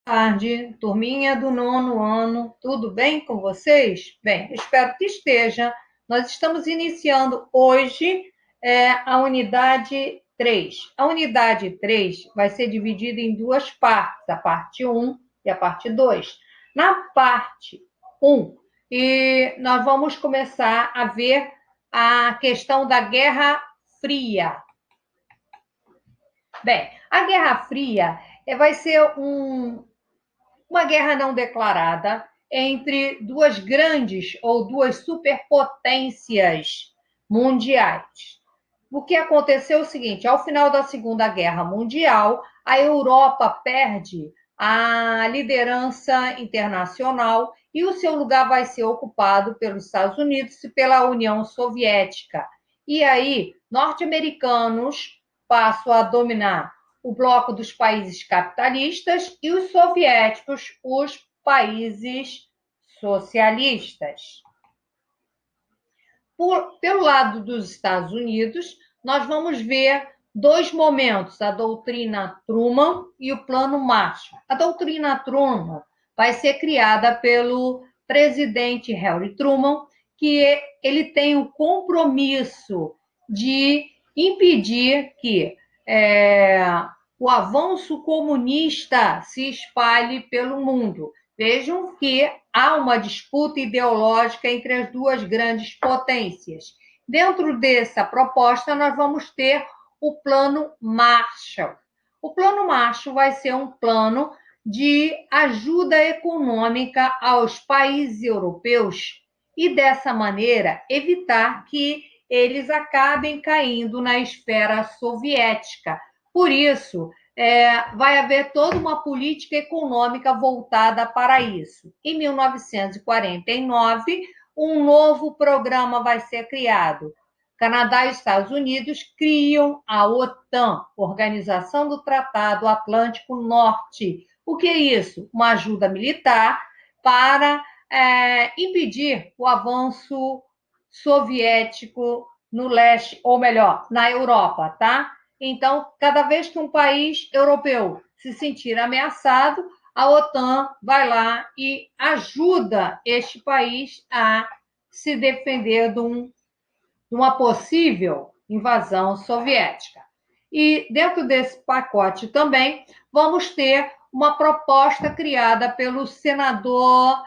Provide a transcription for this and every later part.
Tarde, turminha do nono ano, tudo bem com vocês? Bem, espero que esteja. Nós estamos iniciando hoje a unidade 3. A unidade 3 vai ser dividida em duas partes, a parte 1 e a parte 2. Na parte 1, nós vamos começar a ver a questão da Guerra Fria. Bem, a Guerra Fria vai ser uma guerra não declarada entre duas grandes ou duas superpotências mundiais. O que aconteceu é o seguinte: ao final da Segunda Guerra Mundial, a Europa perde a liderança internacional e o seu lugar vai ser ocupado pelos Estados Unidos e pela União Soviética. E aí, norte-americanos passam a dominar o bloco dos países capitalistas e os soviéticos, os países socialistas. Pelo lado dos Estados Unidos, nós vamos ver dois momentos, a doutrina Truman e o plano Marshall. A doutrina Truman vai ser criada pelo presidente Harry Truman, que ele tem o compromisso de impedir que o avanço comunista se espalhe pelo mundo. Vejam que há uma disputa ideológica entre as duas grandes potências. Dentro dessa proposta, nós vamos ter o Plano Marshall. O Plano Marshall vai ser um plano de ajuda econômica aos países europeus e, dessa maneira, evitar que eles acabem caindo na esfera soviética. Por isso, vai haver toda uma política econômica voltada para isso. Em 1949, um novo programa vai ser criado. Canadá e Estados Unidos criam a OTAN, Organização do Tratado Atlântico Norte. O que é isso? Uma ajuda militar para impedir o avanço soviético no leste, ou melhor, na Europa, tá? Então, cada vez que um país europeu se sentir ameaçado, a OTAN vai lá e ajuda este país a se defender de uma possível invasão soviética. E dentro desse pacote também vamos ter uma proposta criada pelo senador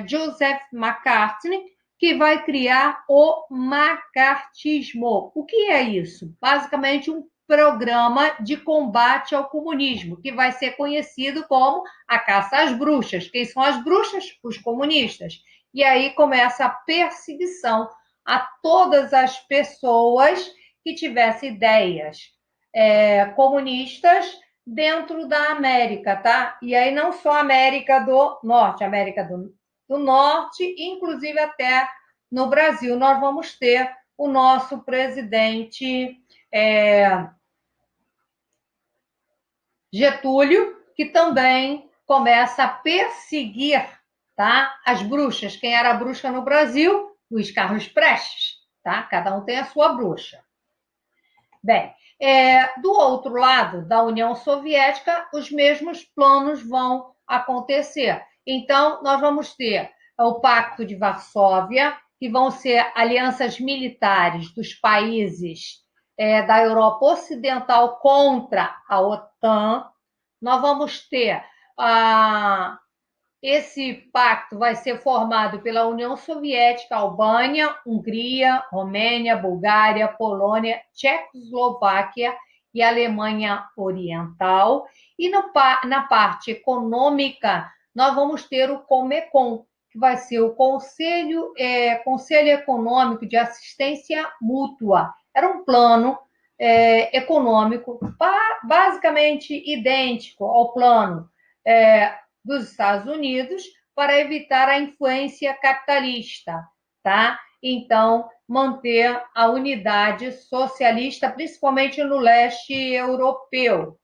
Joseph McCarthy, que vai criar o macartismo. O que é isso? Basicamente um programa de combate ao comunismo, que vai ser conhecido como a caça às bruxas. Quem são as bruxas? Os comunistas. E aí começa a perseguição a todas as pessoas que tivessem ideias comunistas dentro da América, tá? E aí não só América do Norte, América do Norte, inclusive até no Brasil, nós vamos ter o nosso presidente Getúlio, que também começa a perseguir, tá, as bruxas. Quem era a bruxa no Brasil? Luiz Carlos Prestes, tá? Cada um tem a sua bruxa. Bem, do outro lado da União Soviética, os mesmos planos vão acontecer. Então, nós vamos ter o Pacto de Varsóvia, que vão ser alianças militares dos países da Europa Ocidental contra a OTAN. Nós vamos ter esse pacto vai ser formado pela União Soviética, Albânia, Hungria, Romênia, Bulgária, Polônia, Tchecoslováquia e Alemanha Oriental. E na parte econômica, nós vamos ter o Comecon, que vai ser o Conselho Econômico de Assistência Mútua. Era um plano econômico basicamente idêntico ao plano dos Estados Unidos para evitar a influência capitalista, tá? Então, manter a unidade socialista, principalmente no leste europeu.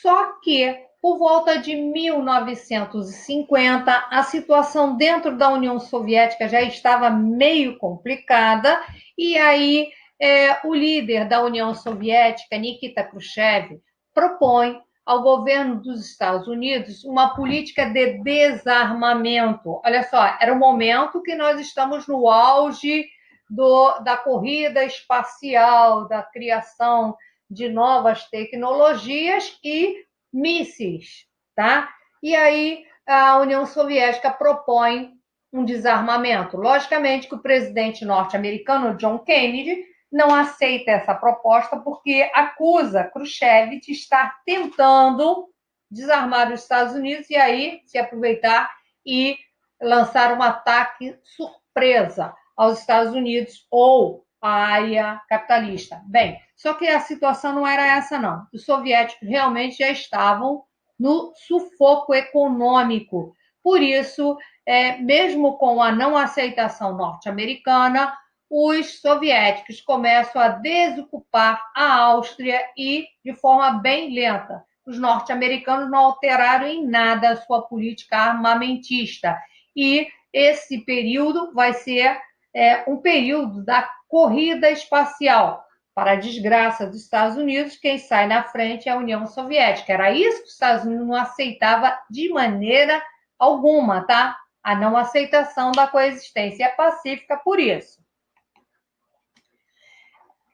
Só que, por volta de 1950, a situação dentro da União Soviética já estava meio complicada, e aí o líder da União Soviética, Nikita Khrushchev, propõe ao governo dos Estados Unidos uma política de desarmamento. Olha só, era o momento que nós estamos no auge da corrida espacial, da criação de novas tecnologias e mísseis, tá? E aí a União Soviética propõe um desarmamento. Logicamente que o presidente norte-americano, John Kennedy, não aceita essa proposta porque acusa Khrushchev de estar tentando desarmar os Estados Unidos e aí se aproveitar e lançar um ataque surpresa aos Estados Unidos ou à área capitalista. Bem, só que a situação não era essa, não. Os soviéticos realmente já estavam no sufoco econômico. Por isso, mesmo com a não aceitação norte-americana, os soviéticos começam a desocupar a Áustria e de forma bem lenta. Os norte-americanos não alteraram em nada a sua política armamentista. E esse período vai ser um período da corrida espacial. Para a desgraça dos Estados Unidos, quem sai na frente é a União Soviética. Era isso que os Estados Unidos não aceitava de maneira alguma, tá? A não aceitação da coexistência pacífica por isso.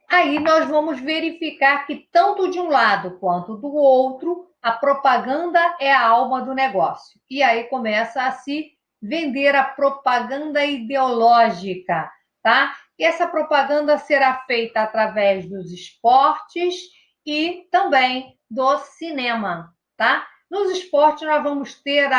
Aí nós vamos verificar que tanto de um lado quanto do outro, a propaganda é a alma do negócio. E aí começa a se vender a propaganda ideológica, tá? E essa propaganda será feita através dos esportes e também do cinema, tá? Nos esportes nós vamos ter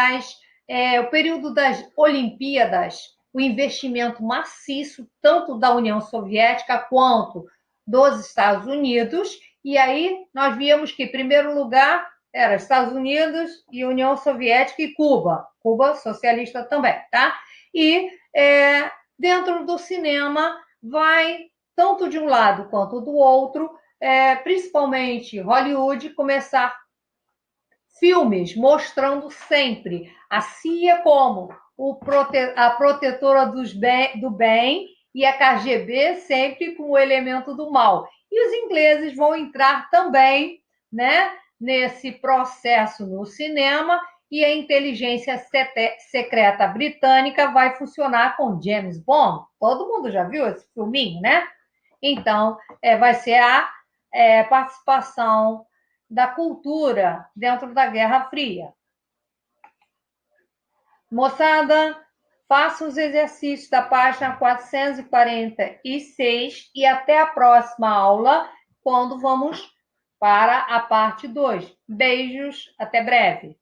o período das Olimpíadas, o investimento maciço tanto da União Soviética quanto dos Estados Unidos, e aí nós víamos que, em primeiro lugar, era Estados Unidos e União Soviética e Cuba. Cuba socialista também, tá? E dentro do cinema vai, tanto de um lado quanto do outro, principalmente Hollywood, começar filmes mostrando sempre a CIA como a protetora do bem e a KGB sempre com o elemento do mal. E os ingleses vão entrar também, né, nesse processo no cinema e a inteligência secreta britânica vai funcionar com James Bond. Todo mundo já viu esse filminho, né? Então, vai ser a participação da cultura dentro da Guerra Fria. Moçada, faça os exercícios da página 446 e até a próxima aula, quando vamos para a parte 2. Beijos, até breve.